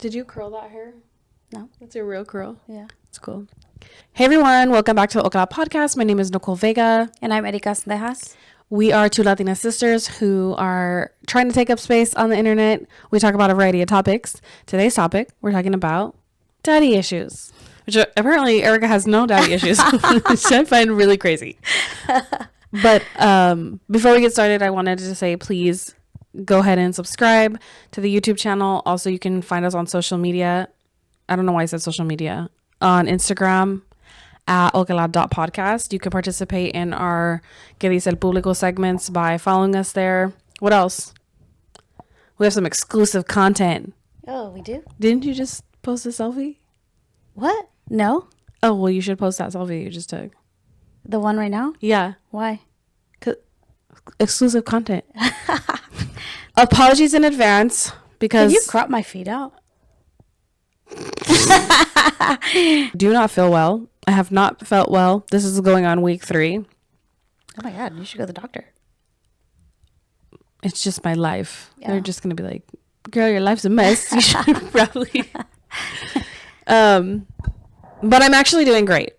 Did you curl that hair? No. That's a real curl. Yeah. It's cool. Hey everyone, welcome back to the Ocala Podcast. My name is Nicole Vega. And I'm Erika Sendejas. We are two Latina sisters who are trying to take up space on the internet. We talk about a variety of topics. Today's topic, we're talking about daddy issues. Which apparently Erika has no daddy issues, which I find really crazy. But before we get started, I wanted to say please go ahead and subscribe to the YouTube channel. Also, you can find us on social media. I don't know why I said social media. On Instagram at ocala.podcast. You can participate in our Que Dice El Público segments by following us there. What else? We have some exclusive content. Oh, we do? Didn't you just post a selfie? What? No? Oh, well, you should post that selfie you just took. The one right now? Yeah. Why? Exclusive content. Apologies in advance because... Did you crop my feet out? Do not feel well. I have not felt well. This is going on week 3. Oh my God, you should go to the doctor. It's just my life. Yeah. They're just going to be like, girl, your life's a mess. You should probably... But I'm actually doing great.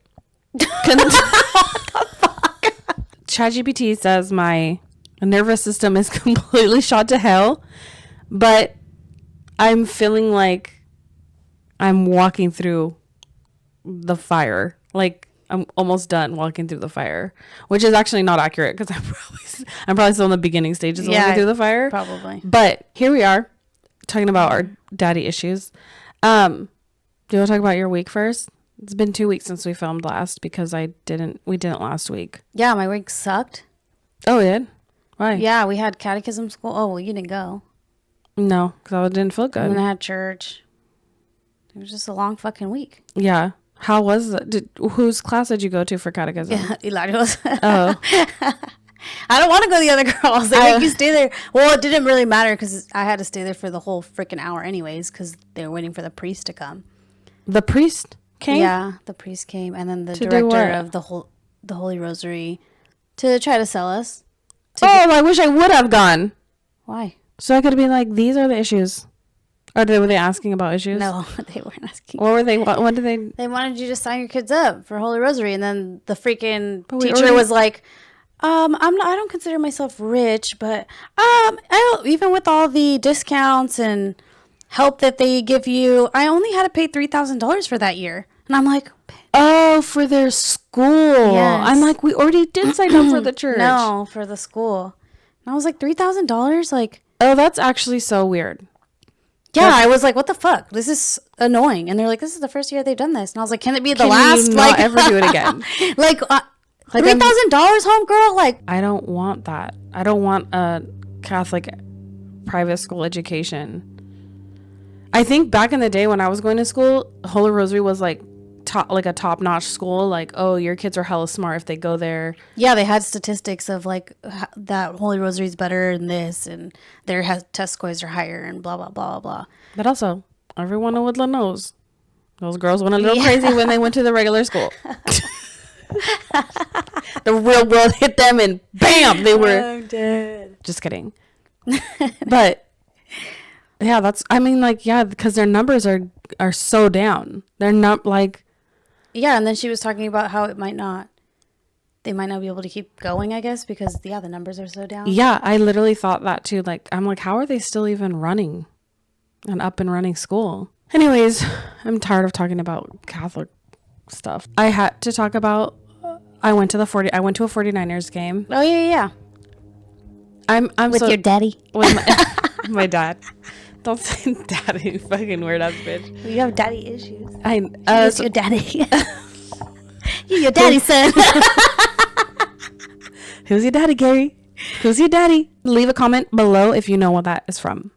ChatGPT says my nervous system is completely shot to hell, but I'm feeling like I'm walking through the fire. Like I'm almost done walking through the fire, which is actually not accurate because I'm probably still in the beginning stages of walking through the fire. Probably. But here we are talking about our daddy issues. Do you want to talk about your week first? It's been 2 weeks since we filmed last because we didn't last week. Yeah, my week sucked. Oh, it did? Why? Yeah, we had catechism school. Oh, well, you didn't go. No, because I didn't feel good. And then I had church. It was just a long fucking week. Yeah. How was it? Whose class did you go to for catechism? Yeah, Hilario's. Oh. I don't want to go to the other girls. They make you stay there. Well, it didn't really matter because I had to stay there for the whole freaking hour anyways because they were waiting for the priest to come. The priest came? Yeah, the priest came, and then the To do director what? of the Holy Rosary to try to sell us. I wish I would have gone. Why? So I could have been like, these are the issues. Or were they asking about issues? No, they weren't asking. What were they? What did they? They wanted you to sign your kids up for Holy Rosary, and then the freaking But we teacher already- was like, I don't consider myself rich, but even with all the discounts and help that they give you, I only had to pay $3,000 for that year. And I'm like, Oh, for their school. Yes. I'm like, we already did sign up for the church. no, for the school. And I was like, $3,000? Like, Oh, that's actually so weird. yeah, I was like, what the fuck? This is annoying. And they're like, this is the first year they've done this. And I was like, can it be the Can last? you not ever do it again? like Like, $3,000, homegirl? Like, I don't want that. I don't want a Catholic private school education. I think back in the day when I was going to school, Holy Rosary was like a top-notch school. Like, oh, your kids are hella smart if they go there. yeah, they had statistics of like that Holy Rosary is better than this, and their test scores are higher, and blah blah blah blah. But also, everyone in Woodland knows those girls went a little crazy when they went to the regular school. The real world hit them and bam, they were... I'm dead. Just kidding. But yeah, because their numbers are so down. They're not like... Yeah, and then she was talking about how they might not be able to keep going, I guess, because the numbers are so down. Yeah, I literally thought that too. Like, I'm like, how are they still even running an up and running school? Anyways, I'm tired of talking about Catholic stuff. I had to talk about, I went to a 49ers game. Oh yeah. I'm With so, your daddy. with my dad. Don't say daddy, fucking weird ass bitch. You have daddy issues. Who's Your daddy. You your daddy, son. Who's your daddy, Gary? Who's your daddy? Leave a comment below if you know what that is from.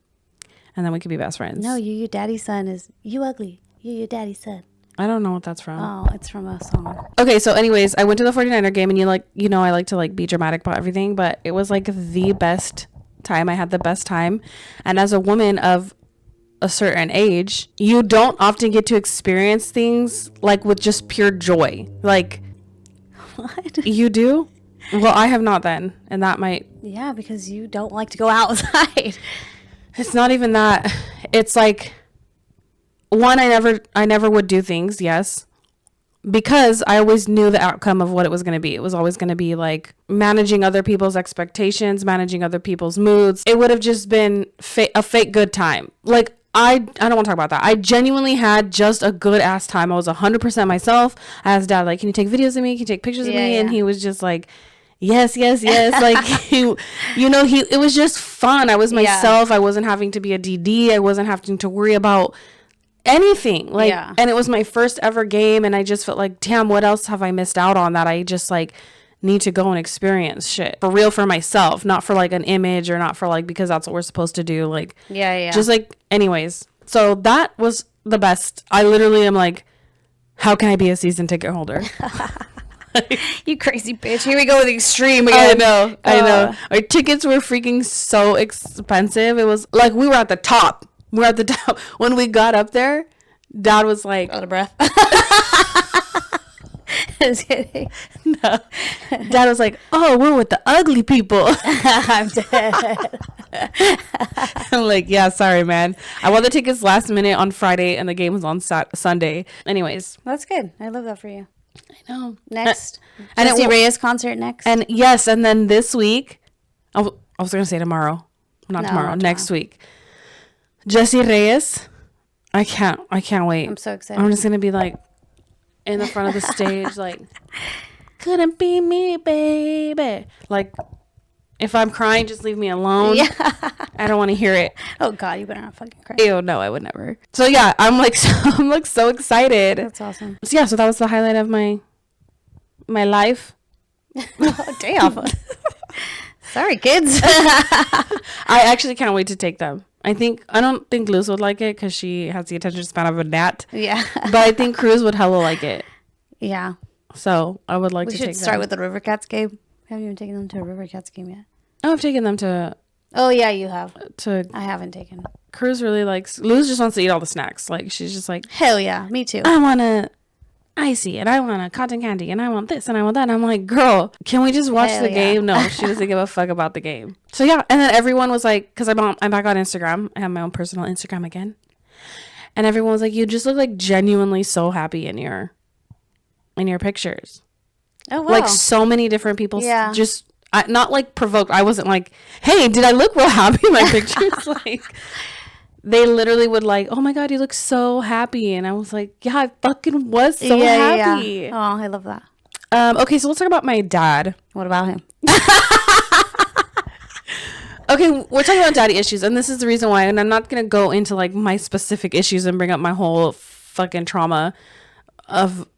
And then we could be best friends. No, you your daddy, son is you ugly. You your daddy, son. I don't know what that's from. Oh, it's from a song. Okay, so anyways, I went to the 49er game and I like to like be dramatic about everything, but it was like the best time. I had the best time. And as a woman of a certain age, you don't often get to experience things like with just pure joy. Like, What? you do? Well, I have not then. And that might... Yeah, because you don't like to go outside. It's not even that. It's like... one, I never would do things, yes, because I always knew the outcome of what it was going to be. It was always going to be like managing other people's expectations, managing other people's moods. It would have just been a fake good time. Like, I don't want to talk about that. I genuinely had just a good ass time. I was 100% myself. I asked Dad, like, can you take videos of me? Can you take pictures of me? Yeah. And he was just like, yes. Like, it was just fun. I was myself. I wasn't having to be a DD. I wasn't having to worry about anything. Like, and it was my first ever game. And I just felt like, damn, what else have I missed out on that I just like need to go and experience shit for real for myself, not for like an image or not for like because that's what we're supposed to do. Like, just like, anyways. So that was the best. I literally am like, how can I be a season ticket holder? You crazy bitch. Here we go with extreme again. I know. Our tickets were freaking so expensive. It was like we were at the top. When we got up there, Dad was like, out of breath. Just kidding. No. Dad was like, oh, we're with the ugly people. I'm dead. I'm like, yeah, sorry, man. I bought the tickets last minute on Friday and the game was on Sunday. Anyways. That's good. I love that for you. I know. Next. And Jessie Reyes concert next. And yes, and then this week, I was going to say tomorrow. Not tomorrow. Next week. Jessie Reyes. I can't wait. I'm so excited. I'm just going to be like, in the front of the stage, like, couldn't be me, baby. Like, if I'm crying, just leave me alone. Yeah. I don't want to hear it. Oh God, you better not fucking cry. Ew, no, I would never. So yeah, I'm so excited. That's awesome. So yeah, so that was the highlight of my life. Oh, damn. Sorry, kids. I actually can't wait to take them. I don't think Luz would like it because she has the attention span of a gnat. Yeah. But I think Cruz would hella like it. Yeah. So I would like to take them. We should start with the River Cats game. I haven't even taken them to a River Cats game yet. Oh, I've taken them to... Oh, yeah, you have. I haven't taken. Cruz really likes... Luz just wants to eat all the snacks. Like, she's just like... Hell yeah, me too. I want a icy and I want a cotton candy and I want this and I want that. And I'm like, girl, can we just watch the game? No, she doesn't give a fuck about the game. So yeah, and then everyone was like, because I'm back on Instagram. I have my own personal Instagram again. And everyone was like, you just look like genuinely so happy in your pictures. Oh, wow. Like so many different people just... not like provoked. I wasn't like, hey, did I look real happy in my pictures? Like, they literally would like, oh my God, you look so happy. And I was like, yeah, I fucking was so happy. Yeah. Oh, I love that. Okay, so let's talk about my dad. What about him? Okay, we're talking about daddy issues. And this is the reason why. And I'm not going to go into like my specific issues and bring up my whole fucking trauma of...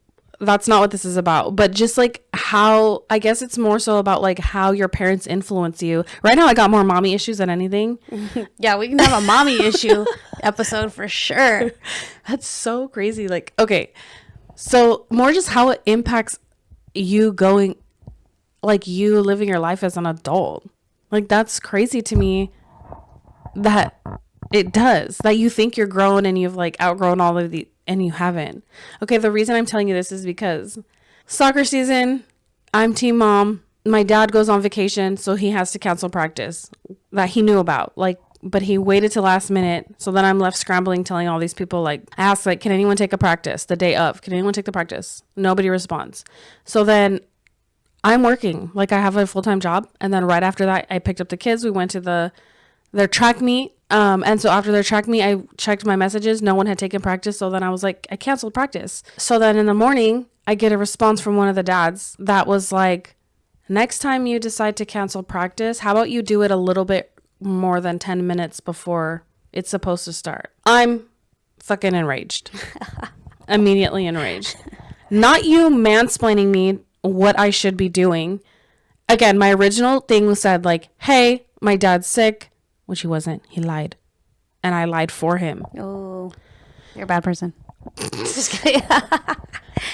That's not what this is about, but just like how, I guess it's more so about like how your parents influence you. Right now I got more mommy issues than anything. Yeah, we can have a mommy issue episode for sure. That's so crazy. Like, okay, so more just how it impacts you going, like you living your life as an adult. Like that's crazy to me that it does, that you think you're grown and you've like outgrown all of the, and you haven't. Okay, the reason I'm telling you this is because soccer season, I'm team mom. My dad goes on vacation, so he has to cancel practice that he knew about. Like, but he waited till last minute. So then I'm left scrambling, telling all these people, like, I asked, like, can anyone take a practice the day of? Can anyone take the practice? Nobody responds. So then I'm working. Like, I have a full-time job. And then right after that, I picked up the kids. We went to their track meet. And so after their track meet, I checked my messages. No one had taken practice. So then I was like, I canceled practice. So then in the morning, I get a response from one of the dads that was like, next time you decide to cancel practice, how about you do it a little bit more than 10 minutes before it's supposed to start? I'm fucking enraged. Immediately enraged. Not you mansplaining me what I should be doing. Again, my original thing was said like, hey, my dad's sick. Which he wasn't. He lied. And I lied for him. Oh, you're a bad person. Just kidding.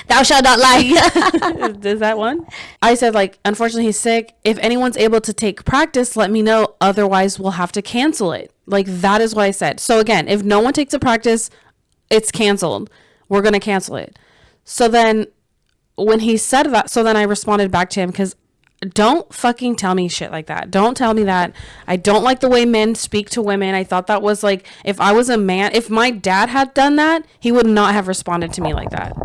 Thou shalt not lie. Is that one? I said, like, unfortunately, he's sick. If anyone's able to take practice, let me know. Otherwise, we'll have to cancel it. Like, that is what I said. So, again, if no one takes a practice, it's canceled. We're going to cancel it. So then when he said that, so then I responded back to him because don't fucking tell me shit like that. Don't tell me that. I don't like the way men speak to women. I thought that was like, if I was a man, if my dad had done that, he would not have responded to me like that.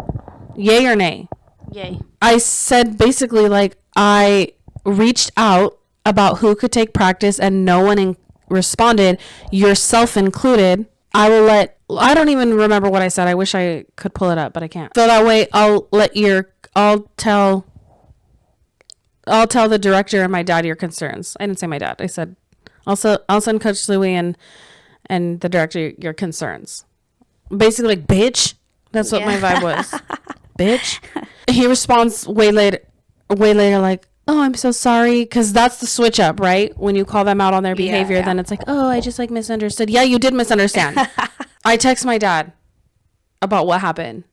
Yay or nay? Yay. I said basically, like, I reached out about who could take practice and no one responded, yourself included. I don't even remember what I said. I wish I could pull it up, but I can't. So that way I'll tell the director and my dad your concerns. I didn't say my dad. I said, I'll send Coach Louie and the director your concerns. Basically, like, bitch. That's what my vibe was. Bitch. He responds way later, like, oh, I'm so sorry. Because that's the switch up, right? When you call them out on their behavior, then it's like, oh, I just like misunderstood. Yeah, you did misunderstand. I text my dad about what happened.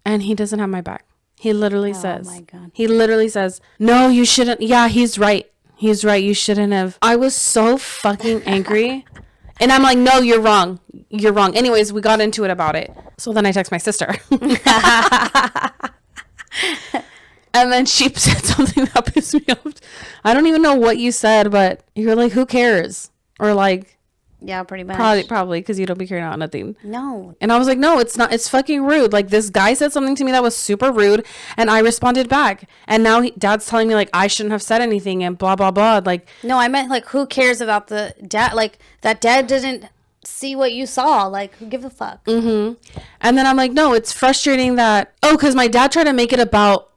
And he doesn't have my back. He literally says, my God. He literally says, no, you shouldn't. Yeah, he's right. He's right. You shouldn't have. I was so fucking angry. And I'm like, no, you're wrong. You're wrong. Anyways, we got into it about it. So then I text my sister. And then she said something that pissed me off. I don't even know what you said, but you're like, who cares? Or like, yeah, pretty much. Probably because you don't be caring about nothing. No. And I was like, no, it's not. It's fucking rude. Like, this guy said something to me that was super rude, and I responded back. And now Dad's telling me, like, I shouldn't have said anything and blah, blah, blah. Like, no, I meant, like, who cares about the dad? Like, that dad didn't see what you saw. Like, who gives a fuck? Mm-hmm. And then I'm like, no, it's frustrating that, because my dad tried to make it about,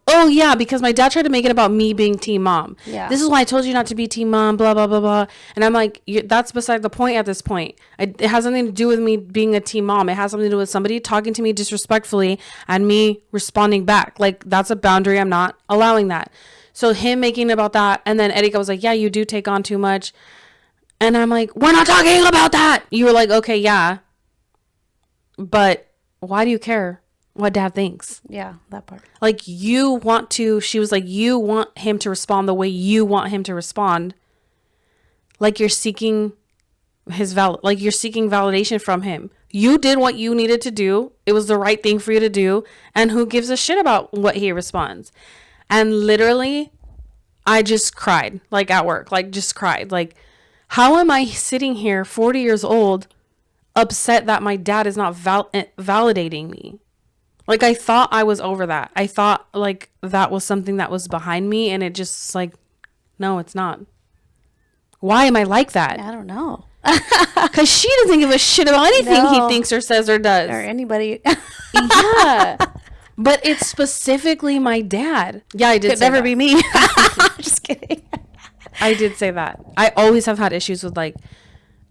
because my dad tried to make it about me being team mom. Yeah. This is why I told you not to be team mom, blah, blah, blah, blah. And I'm like, that's beside the point at this point. It has nothing to do with me being a team mom. It has something to do with somebody talking to me disrespectfully and me responding back. Like, that's a boundary. I'm not allowing that. So him making it about that. And then Erika was like, yeah, you do take on too much. And I'm like, we're not talking about that. You were like, okay, yeah. But why do you care what Dad thinks? Yeah, that part. Like, she was like, you want him to respond the way you want him to respond. Like, you're seeking you're seeking validation from him. You did what you needed to do. It was the right thing for you to do. And who gives a shit about what he responds? And literally, I just cried, like, at work, like, just cried. Like, how am I sitting here 40 years old upset that my dad is not validating me? Like, I thought I was over that. I thought, like, that was something that was behind me, and it just, like, no, it's not. Why am I like that? I don't know. Because she doesn't give a shit about anything he thinks or says or does. Or anybody. Yeah. But it's specifically my dad. Yeah, I did Could say never that. be me. Just kidding. I did say that. I always have had issues with, like,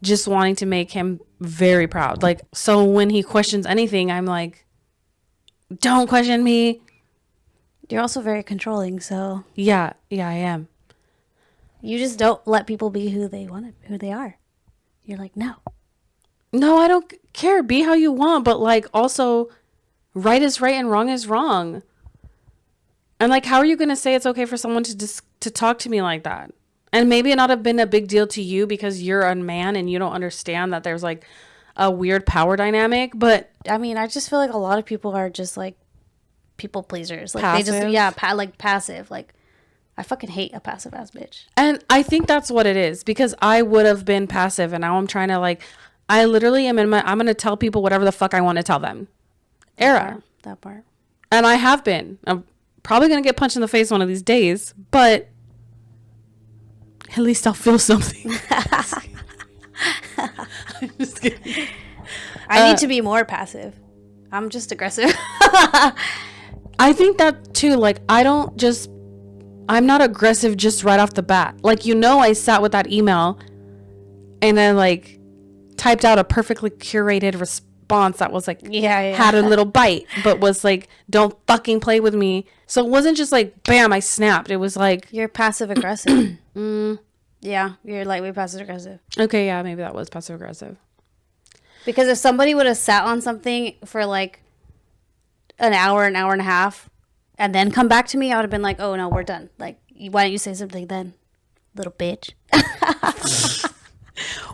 just wanting to make him very proud. Like, so when he questions anything, I'm like, don't question me. You're also very controlling, so Yeah, I am. you just don't let people be who they are. You're like, no. No, I don't care. Be how you want, but, like, also, right is right and wrong is wrong. And, like, how are you going to say it's okay for someone to talk to me like that? And maybe it not have been a big deal to you because you're a man and you don't understand that there's, like, a weird power dynamic. But I mean, I just feel like a lot of people are just, like, people pleasers. Like, passive. they just, like, passive. Like, I fucking hate a passive ass bitch. And I think that's what it is, because I would have been passive, and now I'm trying to, like, I literally am I'm going to tell people whatever the fuck I want to tell them. That part. And I have been. I'm probably going to get punched in the face one of these days, but at least I'll feel something. I'm just kidding. I need to be more passive. I'm just aggressive. I think that too. Like, I'm not aggressive just right off the bat. Like, I sat with that email and then, like, typed out a perfectly curated response that was, like, had a little bite, but was like, don't fucking play with me. So it wasn't just like, bam, I snapped. It was like, You're passive aggressive. Yeah, you're lightweight passive aggressive. okay, yeah, maybe that was passive aggressive. Because if somebody would have sat on something for like an hour and a half, and then come back to me, I would have been like, oh no, we're done. Like, why don't you say something then, little bitch?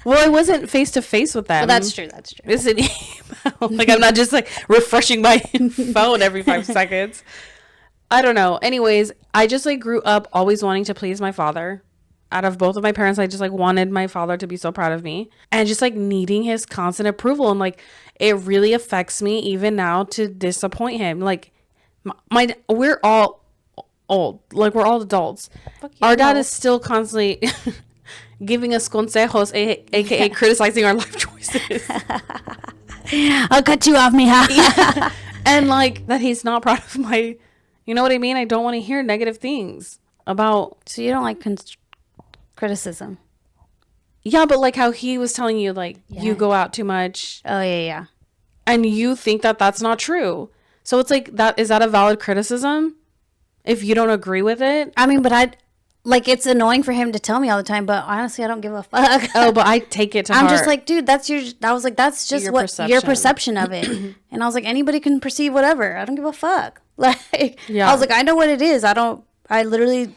Well, I wasn't face to face with them. Well, that's true. It's an email. Like, I'm not just, like, refreshing my phone every 5 seconds. I don't know. Anyways, I just like grew up always wanting to please my father. Out of both of my parents, I just like wanted my father to be so proud of me and just like needing his constant approval. And like it really affects me even now to disappoint him. Like we're all old, like we're all adults. Our dad is still constantly giving us consejos, aka criticizing our life choices. I'll cut you off, mija. Yeah. And like that he's not proud of my, you know what I mean? I don't want to hear negative things about. So you don't like criticism? Yeah, but like how he was telling you, like, Yeah. you go out too much. Oh, yeah. And you think that that's not true. So it's like, is that a valid criticism? If you don't agree with it? I mean, but it's annoying for him to tell me all the time, but honestly, I don't give a fuck. Oh, but I take it to heart. I'm just like, dude, that's just Your your perception of it. And I was like, anybody can perceive whatever. I don't give a fuck. Like, Yeah. I was like, I know what it is. I literally,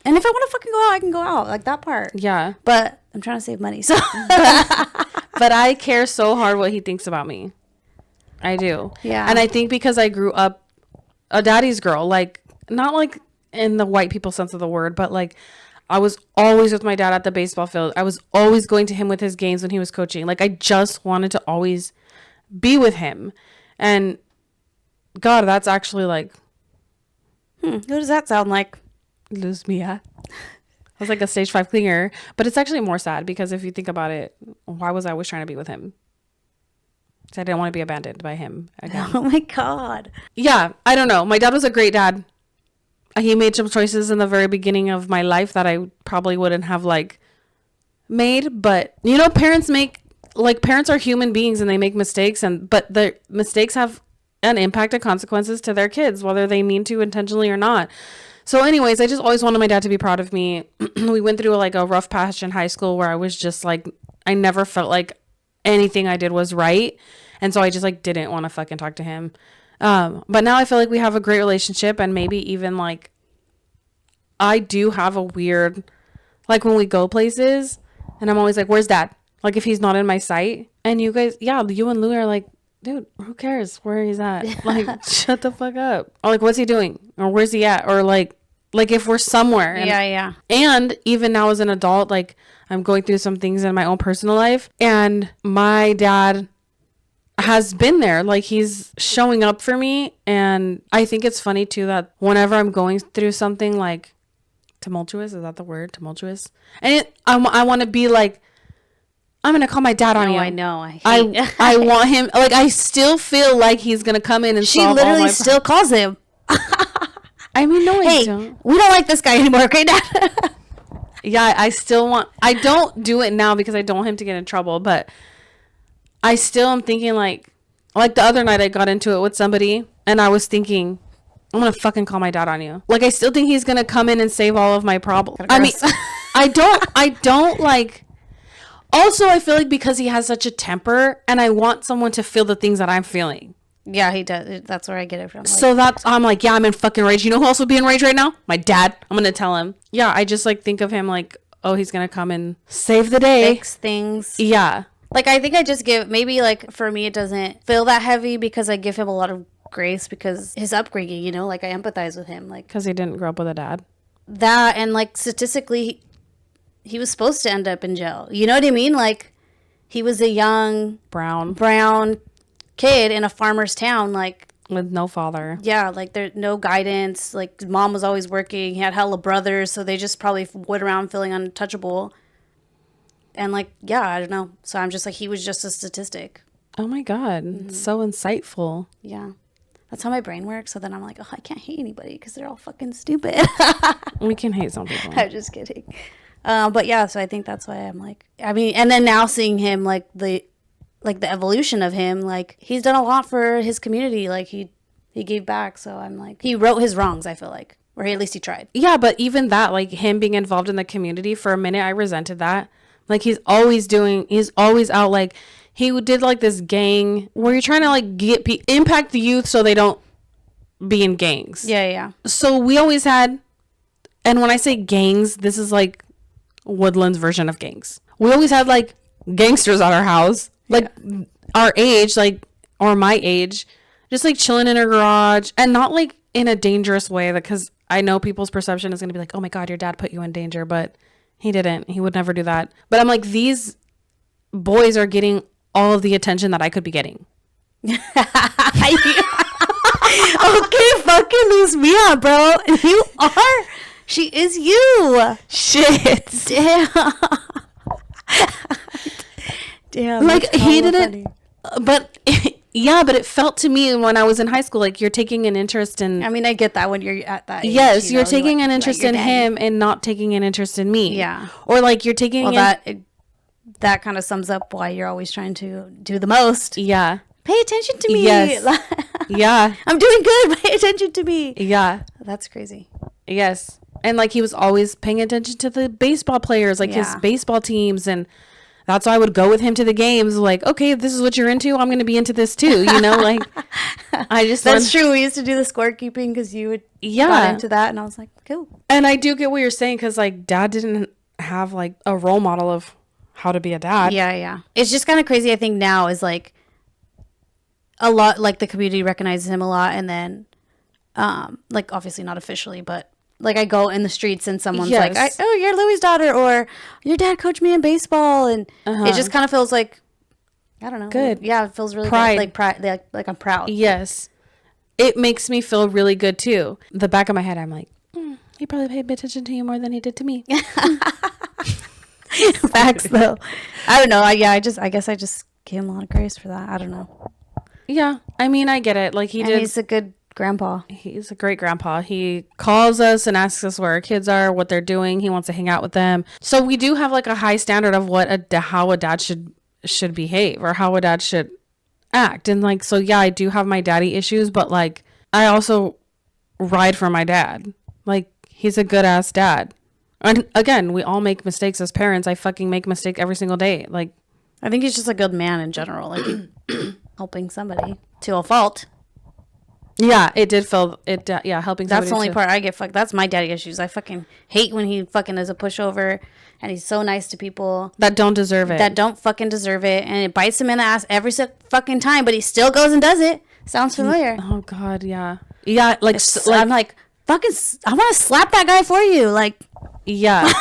and if I want to fucking go out, I can go out. Like that part. Yeah. But I'm trying to save money. So, But I care so hard what he thinks about me. I do. Yeah. And I think because I grew up a daddy's girl, like, not like in the white people sense of the word, but like I was always with my dad at the baseball field. I was always going to him with his games when he was coaching. Like I just wanted to always be with him. And God, that's actually like, what does that sound like? lose me at. I was like a stage 5 clinger, but it's actually more sad because if you think about it, why was I always trying to be with him? So I didn't want to be abandoned by him again. Oh my God. Yeah, I don't know. My dad was a great dad. He made some choices in the very beginning of my life that I probably wouldn't have like made, but you know, parents are human beings and they make mistakes, but the mistakes have an impact and consequences to their kids, whether they mean to intentionally or not. So anyways, I just always wanted my dad to be proud of me. We went through like a rough patch in high school where I was just like, I never felt like anything I did was right. And so I just like didn't want to fucking talk to him. But now I feel like we have a great relationship, and maybe even like I do have a weird, like when we go places and I'm always like, where's dad? Like if he's not in my sight, and you guys, yeah, you and Louie are like, dude, who cares where he's at? Like, shut the fuck up. Or like, what's he doing? Or where's he at? Or like if we're somewhere. And, Yeah. And even now as an adult, like I'm going through some things in my own personal life, and my dad has been there. Like he's showing up for me. And I think it's funny too that whenever I'm going through something like tumultuous, is that the word? Tumultuous? And I want to be like, I'm going to call my dad on you. I know. I want him, like, I still feel like he's going to come in and She solve literally all my still calls him. I mean, no, I Hey, don't. we don't like this guy anymore, okay, Dad? Yeah, I don't do it now because I don't want him to get in trouble, but I still am thinking like the other night I got into it with somebody and I was thinking, I'm going to fucking call my dad on you. Like, I still think he's going to come in and save all of my problems. I mean, I don't like, also I feel like because he has such a temper and I want someone to feel the things that I'm feeling. Yeah, he does. That's where I get it from. Like, So I'm like, yeah, I'm in fucking rage. You know who else would be in rage right now? My dad. I'm going to tell him. Yeah, I just like think of him like, oh, he's going to come and save the day. fix things. Yeah. Like, I think I just give, maybe like for me, it doesn't feel that heavy because I give him a lot of grace because his upbringing, you know, like I empathize with him. Like Because he didn't grow up with a dad. that, and like statistically, he was supposed to end up in jail. You know what I mean? Like he was a young brown kid in a farmer's town. Like, With no father. yeah, like there's no guidance. Like mom was always working. He had hella brothers, so they just probably went around feeling untouchable. And like, yeah, I don't know. So I'm just like, he was just a statistic. Oh my God. So insightful. Yeah. That's how my brain works. So then I'm like, oh, I can't hate anybody because they're all fucking stupid. We can hate some people. I'm just kidding. But yeah, so I think that's why I'm like, I mean, and then now seeing him, like the evolution of him, like he's done a lot for his community. Like he gave back. So I'm like, he wrote his wrongs, I feel like, or at least he tried. Yeah, but even that, like him being involved in the community for a minute, I resented that. Like he's always out. Like he did like this gang where you're trying to like impact the youth so they don't be in gangs. Yeah. So we always had, and when I say gangs, this is like Woodland's version of gangs. We always had like gangsters at our house, like our age, like, or my age, just like chilling in our garage, and not like in a dangerous way, because I know people's perception is going to be like, oh my God, your dad put you in danger, but he didn't. He would never do that. But I'm like, these boys are getting all of the attention that I could be getting. Okay, fucking lose me out, bro. You are. She is you. Shit. Damn. Damn. Like, that's he hella didn't. funny. But yeah, but it felt to me when I was in high school, like you're taking an interest in. I mean, I get that when you're at that age. Yes, you you're know, taking like- an interest like in your daddy. him and not taking an interest in me. Yeah. Or like you're taking Well, that kind of sums up why you're always trying to do the most. Yeah. Pay attention to me. Yes. Yeah. I'm doing good. Pay attention to me. Yeah. That's crazy. Yes. And like he was always paying attention to the baseball players, like his Yeah. baseball teams. And that's why I would go with him to the games. Like, okay, if this is what you're into, I'm going to be into this too. You know, like I just, That's true. We used to do the scorekeeping because you would Yeah. got into that. And I was like, cool. And I do get what you're saying, because like dad didn't have like a role model of how to be a dad. Yeah, yeah. It's just kind of crazy. I think now is like a lot, like the community recognizes him a lot. And then, like obviously not officially, but like I go in the streets and someone's Yes. like, oh, you're Louie's daughter, or your dad coached me in baseball. And it just kind of feels like, I don't know. Good. Yeah, it feels really Pride. good. Like pride, like I'm proud. Yes. It makes me feel really good too. The back of my head, I'm like, he probably paid attention to you more than he did to me. Facts though. I don't know. I guess I just gave him a lot of grace for that. I don't know. Yeah. I mean, I get it. Like he And did. he's a good grandpa. He's a great grandpa. He calls us and asks us where our kids are, what they're doing. He wants to hang out with them. So we do have like a high standard of what how a dad should behave, or how a dad should act. And like, so yeah, I do have my daddy issues, but like I also ride for my dad. Like he's a good ass dad. And again, we all make mistakes as parents. I fucking make mistake every single day. Like, I think he's just a good man in general, like helping somebody to a fault. yeah, it did feel it. Yeah, helping. That's the only somebody part I get fucked. That's my daddy issues. I fucking hate when he fucking is a pushover, and he's so nice to people that don't deserve it. that don't fucking deserve it, and it bites him in the ass every fucking time. But he still goes and does it. Sounds familiar. Oh God, yeah, yeah. Like, I'm like fucking. I want to slap that guy for you. Like, yeah.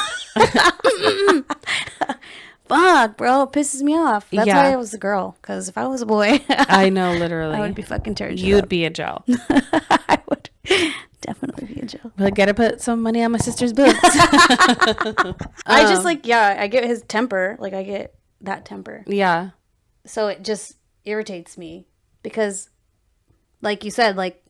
fuck, bro, it pisses me off. That's Yeah. why I was a girl. Because if I was a boy, I know, literally. I would be fucking tearing shit You'd up. be in jail. I would definitely be in jail. But I gotta put some money on my sister's boobs. I just like, yeah, I get his temper. Like, I get that temper. Yeah. So it just irritates me because, like you said, like,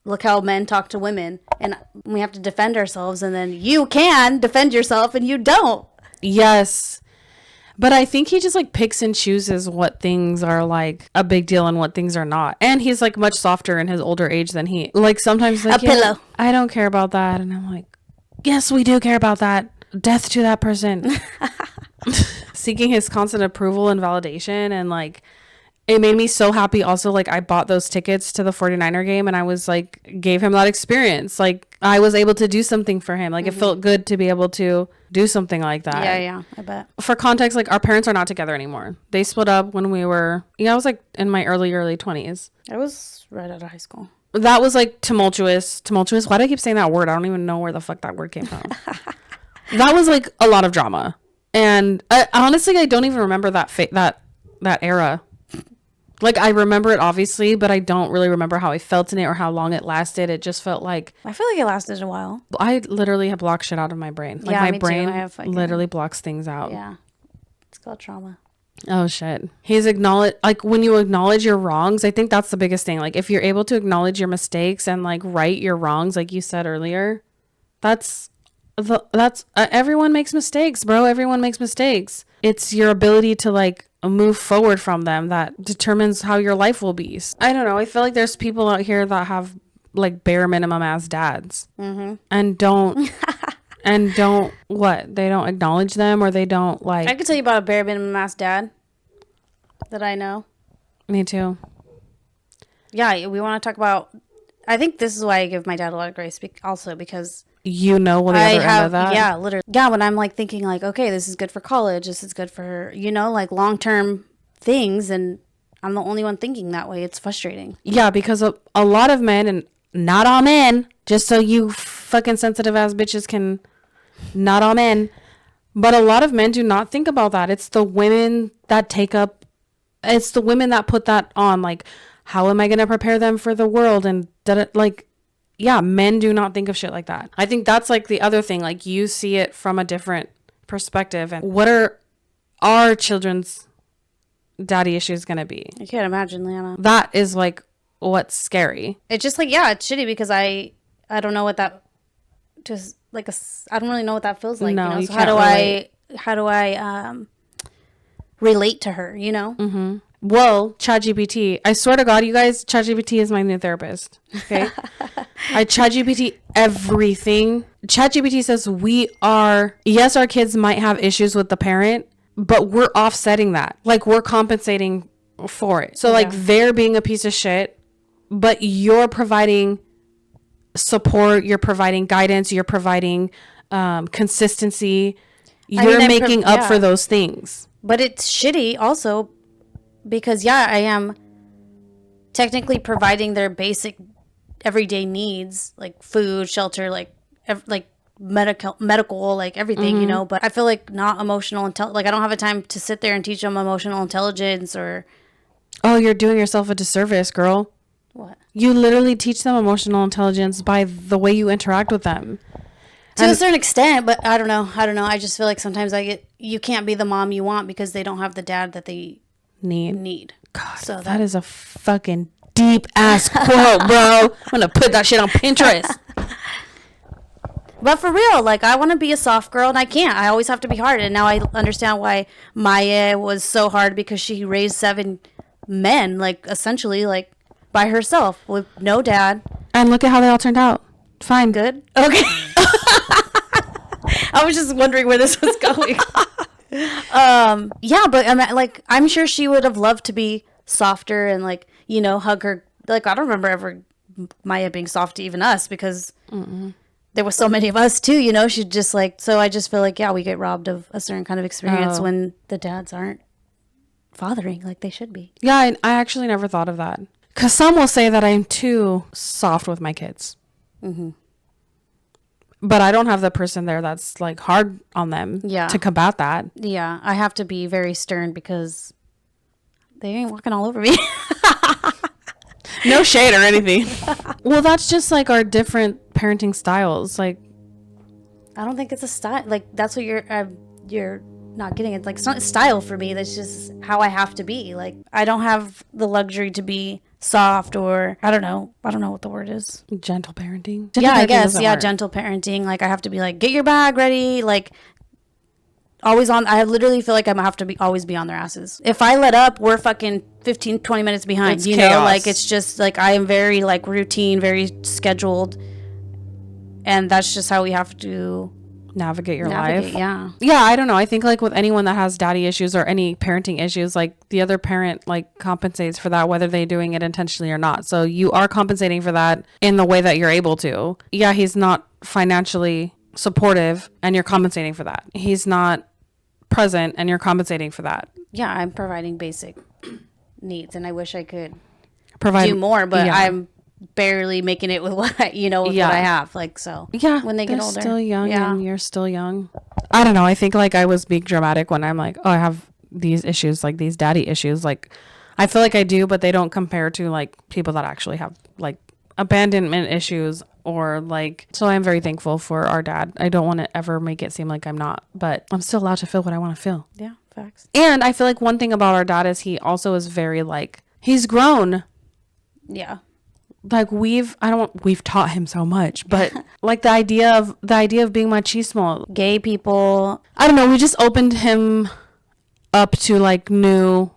look how men talk to women and we have to defend ourselves, and then you can defend yourself and you don't. Yes. But I think he just like picks and chooses what things are like a big deal and what things are not. And he's like much softer in his older age than he like sometimes like A pillow. I don't care about that. And I'm like, yes, we do care about that. Death to that person. Seeking his constant approval and validation, and like it made me so happy also. Like I bought those tickets to the 49er game and I was like gave him that experience. Like I was able to do something for him. Like it felt good to be able to do something like that. Yeah, I bet. For context, like our parents are not together anymore. They split up when we were, I was like in my early 20s. I was right out of high school. That was like tumultuous. Why do I keep saying that word? I don't even know where the fuck that word came from. That was like a lot of drama. And honestly, I don't even remember that era. Like I remember it obviously, but I don't really remember how I felt in it or how long it lasted. It just felt like I feel like it lasted a while. I literally have blocked shit out of my brain. Like Yeah, my me too. brain I have fucking- literally blocks things out. Yeah. It's called trauma. Oh shit. He's like when you acknowledge your wrongs, I think that's the biggest thing. Like if you're able to acknowledge your mistakes and like right your wrongs, like you said earlier, that's everyone makes mistakes, bro. Everyone makes mistakes. It's your ability to like move forward from them that determines how your life will be. I don't know. I feel like there's people out here that have like bare minimum ass dads and don't what? They don't acknowledge them, or they don't like. I could tell you about a bare minimum ass dad that I know. Me too. Yeah, we want to talk about. I think this is why I give my dad a lot of grace, also because You know the I other end of that. yeah, literally, yeah. When I'm like thinking like, okay, this is good for college, this is good for like long term things, and I'm the only one thinking that way. It's frustrating. Yeah, because a lot of men, and not all men, just so you fucking sensitive ass bitches can, not all men. But a lot of men do not think about that. It's the women that it's the women that put that on. Like, how am I going to prepare them for the world? And like, yeah, men do not think of shit like that. I think that's like the other thing. Like, you see it from a different perspective. And what are our children's daddy issues going to be? I can't imagine, Lana. That is like what's scary. It's just like, yeah, it's shitty because I don't know what that just like I don't really know what that feels like. No, you know? you So can't how do I relate to her? You know. Mm-hmm. Well, ChatGPT, I swear to God, you guys, ChatGPT is my new therapist. Okay. I ChatGPT everything. ChatGPT says yes, our kids might have issues with the parent, but we're offsetting that. Like, we're compensating for it. So like, they're being a piece of shit, but you're providing support, you're providing guidance, you're providing consistency. You're making up for those things. But it's shitty also because, yeah, I am technically providing their basic everyday needs, like food, shelter, like medical, like everything, you know. But I feel like not emotional like I don't have a time to sit there and teach them emotional intelligence or. Oh, you're doing yourself a disservice, girl. What? You literally teach them emotional intelligence by the way you interact with them. To a certain extent, but I don't know. I just feel like sometimes you can't be the mom you want because they don't have the dad that they need. God, so that is a fucking deep ass quote, bro. I'm gonna put that shit on Pinterest. But for real, like, I want to be a soft girl and I can't. I always have to be hard. And now I understand why Maya was so hard because she raised 7 men, like, essentially, like, by herself with no dad. And look at how they all turned out. Fine. Good. Okay. I was just wondering where this was going. Yeah, but I'm sure she would have loved to be softer and, like, you know, hug her. Like, I don't remember ever Maya being soft to even us because there were so many of us too, you know. She just like, so I just feel like, yeah, we get robbed of a certain kind of experience when the dads aren't fathering like they should be. Yeah, I actually never thought of that. Because some will say that I'm too soft with my kids. Mm-hmm. But I don't have the person there that's like hard on them to combat that. Yeah, I have to be very stern because they ain't walking all over me. No shade or anything. Well, that's just like our different parenting styles. Like, I don't think it's a style. Like, that's what you're not getting. It's like, it's not a style for me. That's just how I have to be. Like, I don't have the luxury to be soft or I don't know what the word is. Gentle parenting. I guess. Yeah, gentle parenting. Like, I have to be like, get your bag ready. Like, always on. I literally feel like I have to always be on their asses. If I let up, we're fucking 15-20 minutes behind. It's chaos. Know, like, it's just like I am very like routine, very scheduled, and that's just how we have to navigate your life. Yeah. I don't know. I think like with anyone that has daddy issues or any parenting issues, like the other parent like compensates for that, whether they're doing it intentionally or not. So you are compensating for that in the way that you're able to. Yeah, he's not financially supportive and you're compensating for that. He's not present and you're compensating for that. Yeah, I'm providing basic needs and I wish I could do more, but I'm barely making it with what I, what I have. Like, so when they get older, still young and you're still young. I don't know. I think like I was being dramatic when I'm like, oh, I have these issues, like these daddy issues. Like, I feel like I do, but they don't compare to like people that actually have like abandonment issues or like, so I'm very thankful for our dad. I don't want to ever make it seem like I'm not, but I'm still allowed to feel what I want to feel. Yeah, facts. And I feel like one thing about our dad is he also is very like, he's grown. Yeah. Like we've taught him so much, but like the idea of being machismo, gay people, I don't know, we just opened him up to like new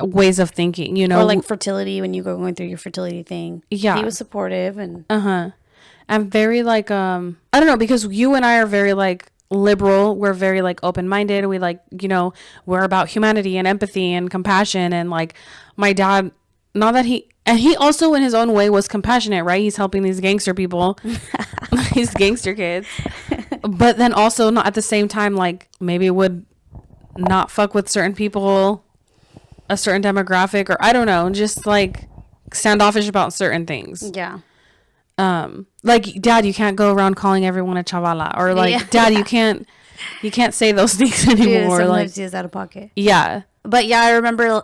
ways of thinking, or like fertility when you go going through your fertility thing. Yeah, he was supportive and I'm very like I don't know, because you and I are very like liberal, we're very like open-minded, we like we're about humanity and empathy and compassion, and like my dad, not that he also in his own way was compassionate, right? He's helping these gangster people, these gangster kids, but then also not at the same time, like maybe would not fuck with certain people, a certain demographic, or I don't know, just like standoffish about certain things. Yeah. like, Dad, you can't go around calling everyone a chavala, or like, Yeah. Dad, you can't say those things Dude, anymore. sometimes Like, he is out of pocket. yeah. But yeah, I remember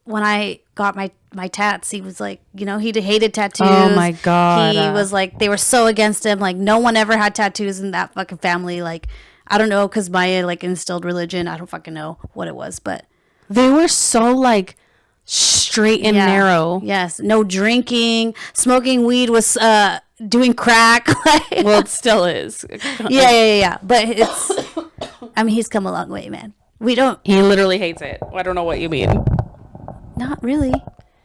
when I got my tats, he was like, you know, he hated tattoos. Oh my God. He was like, they were so against him. Like, no one ever had tattoos in that fucking family. Like, I don't know, because Maya like instilled religion. I don't fucking know what it was, but They were so like straight and yeah. narrow. Yes, no drinking, smoking weed was doing crack. Like, Well, it still is. yeah. But it's, I mean, he's come a long way, man. We don't, He literally hates it. I don't know what you mean. not really.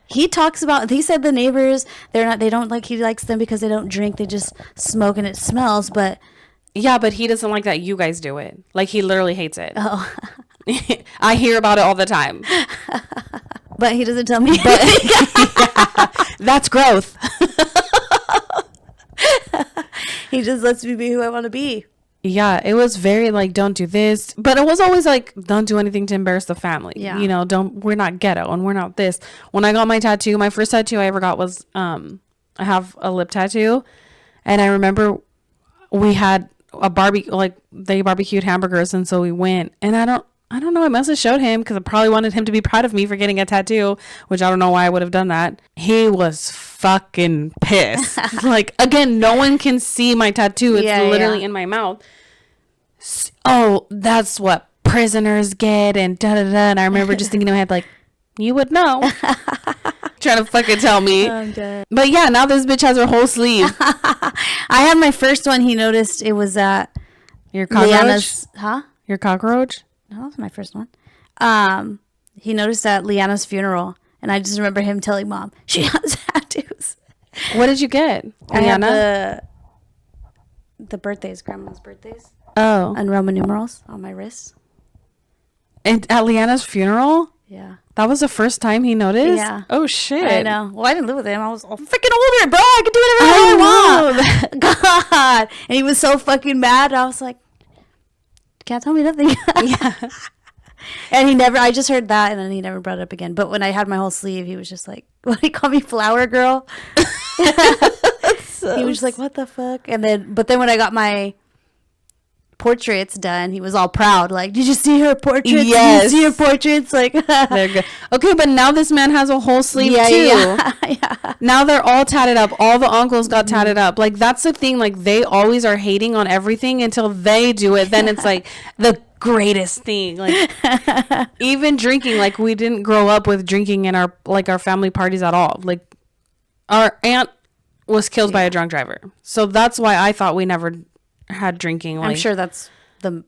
He talks about, he said the neighbors, they don't like, he likes them because they don't drink, they just smoke and it smells, but Yeah, but he doesn't like that you guys do it. Like, he literally hates it. oh, I hear about it all the time. but he doesn't tell me. That's growth. He just lets me be who I want to be. Yeah, it was very like, don't do this, but it was always like, don't do anything to embarrass the family. Yeah. You know, we're not ghetto and we're not this. When I got my tattoo, my first tattoo I ever got was I have a lip tattoo, and I remember we had a barbecue, like they barbecued hamburgers, and so we went, and I don't know, I must have showed him because I probably wanted him to be proud of me for getting a tattoo, which I don't know why I would have done that. He was fucking pissed. Like, again, no one can see my tattoo. It's Yeah, literally yeah. in my mouth. Oh, that's what prisoners get, and da da da. And I remember just thinking in my head, like, you would know. Trying to fucking tell me. I'm dead. But yeah, now this bitch has her whole sleeve. I had my first one. He noticed it was at Your cockroach? Liana's. Huh? Your cockroach? No, that was my first one. He noticed at Liana's funeral, and I just remember him telling Mom she has tattoos. What did you get? I had Liana? the birthdays, grandma's birthdays, Oh. and Roman numerals on my wrists. And at Liana's funeral? Yeah, That was the first time he noticed? Yeah. Oh, shit. I know. Well, I didn't live with him. I was freaking older, bro. I could do whatever the hell I want. God, and he was so fucking mad. I was like, can't tell me nothing. Yeah. And he never, I just heard that, and then he never brought it up again. But when I had my whole sleeve, he was just like, what, he called me flower girl? He was just like, what the fuck? And then, but then when I got my portraits done, he was all proud. Like, did you see her portraits? Yes. Did you see her portraits? Like, They're good. Okay, but now this man has a whole sleeve yeah, too. yeah. Now they're all tatted up. All the uncles got tatted up. Like, that's the thing. Like, they always are hating on everything until they do it. Then it's like the greatest thing. Like, even drinking. Like, we didn't grow up with drinking in our family parties at all. Like, our aunt was killed by a drunk driver. So that's why I thought we never had drinking. Like, I'm sure that's the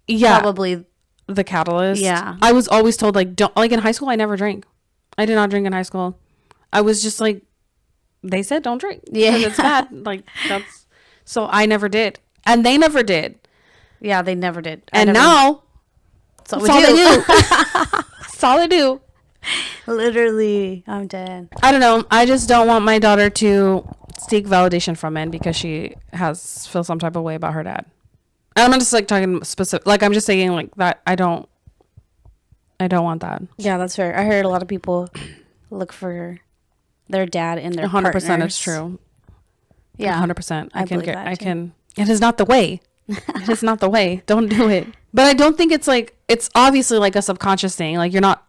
yeah, probably the catalyst. Yeah. I was always told, like, don't, like, in high school I never drank. I did not drink in high school. I was just like, they said don't drink. Yeah. Because it's bad. Like, that's, so I never did. And they never did. yeah, they never did. And now that's all that's all we they do. do. That's all they do. Literally, I'm dead. I don't know. I just don't want my daughter to seek validation from men because she feels some type of way about her dad. And I'm not just like talking specific, like, I'm just saying like that. I don't want that. Yeah, that's fair. I heard a lot of people look for their dad in their 100% partners. it's true. Yeah, 100%. I believe that I too. can. It is not the way. It is not the way. Don't do it. But I don't think it's like, it's obviously like a subconscious thing. Like, you're not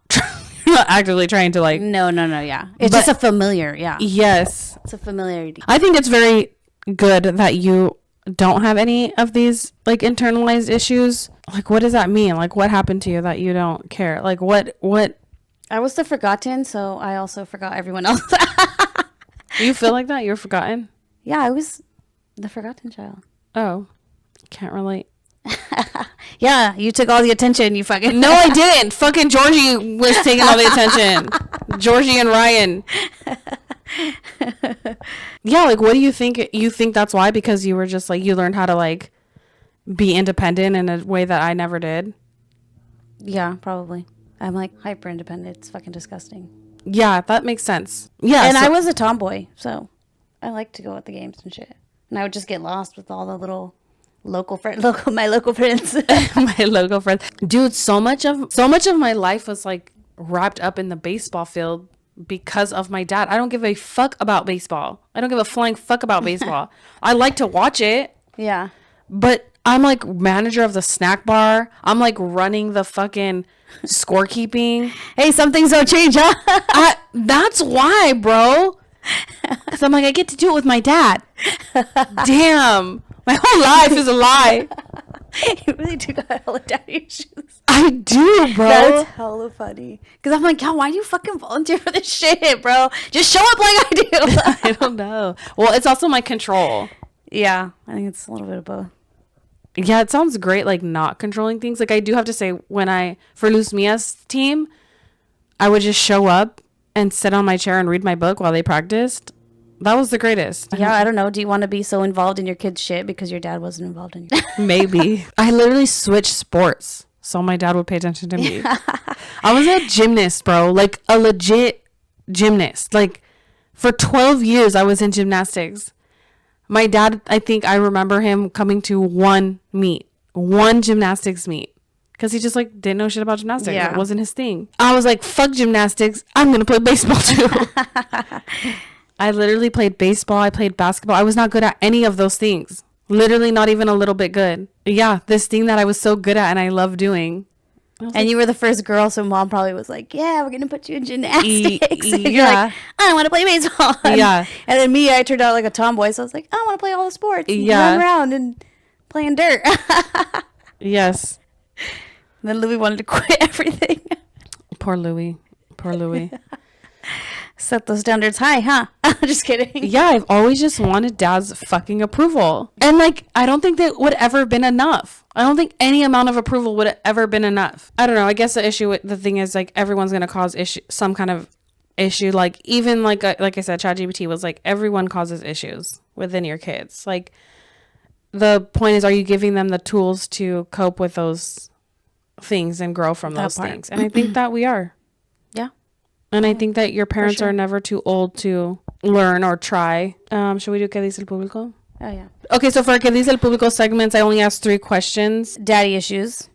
actively trying to like, No, yeah. It's But- just a familiar. Yeah, yes. it's a familiarity. I think it's very good that you don't have any of these like internalized issues. Like, what does that mean? Like, what happened to you that you don't care? Like, what I was the forgotten, so I also forgot everyone else. you feel like that? You're forgotten? Yeah, I was the forgotten child. Oh, can't relate. Yeah, you took all the attention. You fucking No, I didn't. Fucking Georgie was taking all the attention. Georgie and Ryan. Yeah, like, what do you think? You think that's why? Because you were just like, you learned how to like be independent in a way that I never did. Yeah, probably. I'm like hyper independent. It's fucking disgusting. Yeah, that makes sense. Yeah, And so- I was a tomboy, so I like to go at the games and shit. And I would just get lost with all the little my local friends. my logo friends. Dude, so much of my life was like wrapped up in the baseball field. because of my dad. I don't give a fuck about baseball. I don't give a flying fuck about baseball. I like to watch it, Yeah. but I'm like manager of the snack bar. I'm like running the fucking scorekeeping. Hey, some things don't change, huh? That's why, bro. Because I'm like, I get to do it with my dad. Damn. My whole life is a lie. You really do got hella daddy issues. I do, bro. That's hella funny. Because I'm like, God, why do you fucking volunteer for this shit, bro? Just show up like I do. I don't know. Well, it's also my control. Yeah, I think it's a little bit of both. Yeah, it sounds great, like not controlling things. Like I do have to say, for Luz Mia's team, I would just show up and sit on my chair and read my book while they practiced. That was the greatest. Yeah, I don't know. Do you want to be so involved in your kid's shit because your dad wasn't involved in your Maybe. I literally switched sports so my dad would pay attention to me. I was a gymnast, bro. Like a legit gymnast. Like for 12 years I was in gymnastics. My dad, I think I remember him coming to one gymnastics meet. Because he just like didn't know shit about gymnastics. Yeah. It wasn't his thing. I was like, fuck gymnastics. I'm going to play baseball too. I literally played baseball. I played basketball. I was not good at any of those things. Literally not even a little bit good. Yeah, this thing that I was so good at and I love doing. And you were the first girl, so mom probably was like, yeah, we're going to put you in gymnastics. And you're yeah. like, I want to play baseball. Yeah. And then me, I turned out like a tomboy, so I was like, I want to play all the sports. And Yeah. run around and play in dirt. Yes. And then Louis wanted to quit everything. Poor Louis. Poor Louis. Set those standards high, huh? Just kidding. Yeah, I've always just wanted dad's fucking approval. And like, I don't think that would ever been enough. I don't think any amount of approval would have ever been enough. I don't know. I guess the thing is like everyone's going to cause some kind of issue. Like even like I said, ChatGPT was like, everyone causes issues within your kids. Like the point is, are you giving them the tools to cope with those things and grow from those things? And I think that we are. Yeah. And I think that your parents sure. are never too old to learn or try. Should we do ¿Qué dice el público? Oh, yeah. Okay, so for ¿Qué dice el público segments, I only asked 3 questions. Daddy issues.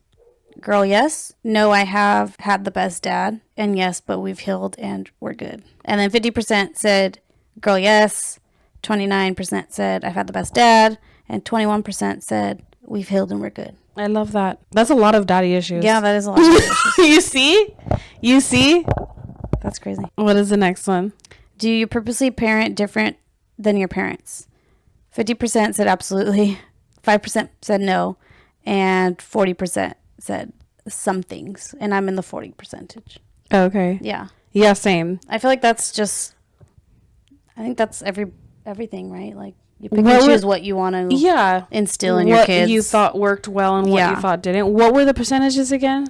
Girl, yes. No, I have had the best dad. And yes, but we've healed and we're good. And then 50% said, girl, yes. 29% said, I've had the best dad. And 21% said, we've healed and we're good. I love that. That's a lot of daddy issues. Yeah, that is a lot of daddy issues. You see? That's crazy. What is the next one? Do you purposely parent different than your parents? 50% said absolutely. 5% said no. And 40% said some things. And I'm in the 40 percentage. Okay. Yeah. Yeah, same. I feel like that's just, I think that's everything, right? Like you pick and choose what you want to instill in your kids. What you thought worked well and what you thought didn't. What were the percentages again?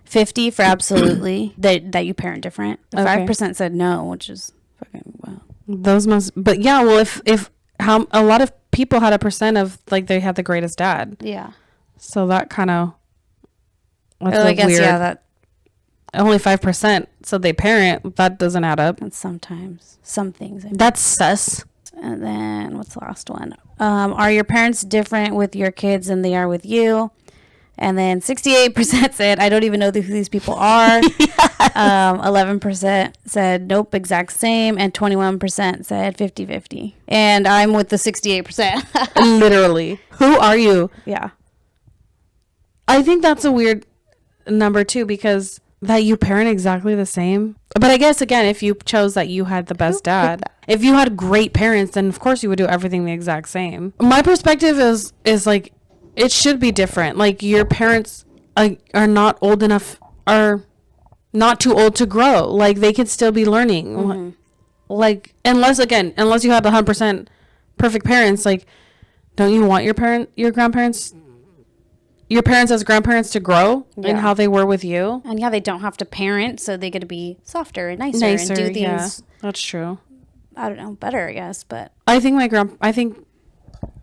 50 for absolutely that you parent different. The Okay. 5% said no, which is fucking wow. Those must, but yeah, well, if how a lot of people had a percent of like they had the greatest dad. Yeah. So that kind of, that's I guess, weird. yeah, that. Only 5%. So they parent. That doesn't add up. And sometimes some things. I mean. That's sus. And then what's the last one? Are your parents different with your kids than they are with you? And then 68% said, I don't even know who these people are. 11% said, nope, exact same. And 21% said 50-50. And I'm with the 68%. Literally. Who are you? Yeah. I think that's a weird number too, because that you parent exactly the same. But I guess, again, if you chose that you had the best dad, if you had great parents, then of course you would do everything the exact same. My perspective is like, it should be different. Like your parents are not old enough, are not too old to grow. Like they could still be learning. Mm-hmm. Like unless you had 100% perfect parents, like don't you want your parents as grandparents to grow in how they were with you? And yeah, they don't have to parent, so they get to be softer and nicer and do things. Yeah, that's true. I don't know, better, I guess, but I think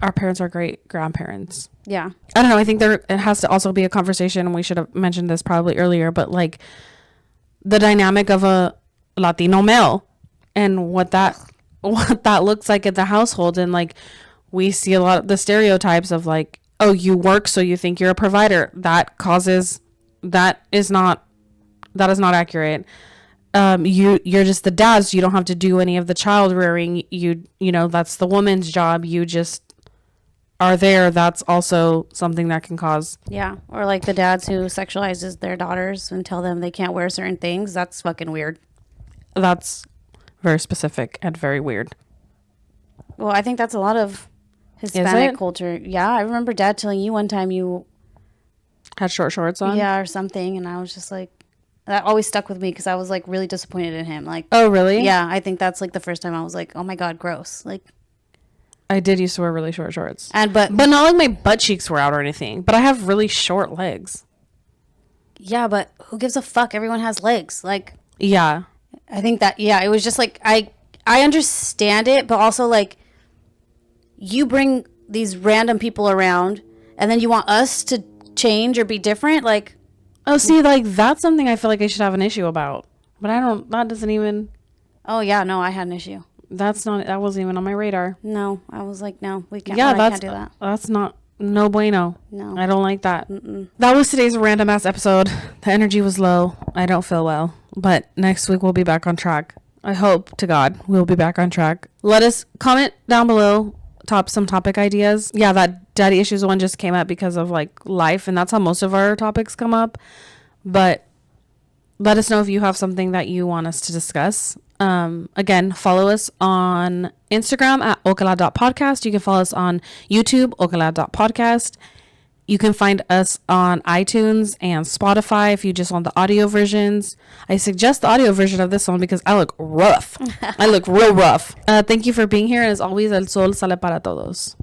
our parents are great grandparents. yeah. I don't know. I think it has to also be a conversation, and we should have mentioned this probably earlier, but like the dynamic of a Latino male and what that looks like in the household. And like, we see a lot of the stereotypes of like, oh, you work, so you think you're a provider. That is not accurate. you're just the dad, so you don't have to do any of the child rearing. You know, that's the woman's job. You just are there. That's also something that can cause. Yeah. Or like the dads who sexualizes their daughters and tell them they can't wear certain things. That's fucking weird. That's very specific and very weird. Well, I think that's a lot of Hispanic culture. Yeah. I remember dad telling you one time you had short shorts on. Yeah, or something. And I was just like, that always stuck with me because I was like really disappointed in him. Like, oh, really? Yeah. I think that's like the first time I was like, oh my God, gross. Like, I did used to wear really short shorts. But not like my butt cheeks were out or anything. But I have really short legs. Yeah, but who gives a fuck? Everyone has legs. Like, yeah. I think that, yeah, it was just like, I understand it, but also like, you bring these random people around and then you want us to change or be different. Like, oh, see, like that's something I feel like I should have an issue about. But that doesn't even. Oh, yeah, no, I had an issue. That wasn't even on my radar. No, I was like, no, we can't. Yeah, I can't do that. That's not no bueno. No, I don't like that. That was today's random ass episode. The energy was low. I don't feel well, but next week we'll be back on track. I hope to God we'll be back on track. Let us comment down below some topic ideas. Yeah, that daddy issues one just came up because of like life, and that's how most of our topics come up. But let us know if you have something that you want us to discuss. Again, follow us on Instagram at ocala.podcast. You can follow us on YouTube, ocala.podcast. You can find us on iTunes and Spotify if you just want the audio versions. I suggest the audio version of this one because I look rough. I look real rough. Thank you for being here. As always, el sol sale para todos.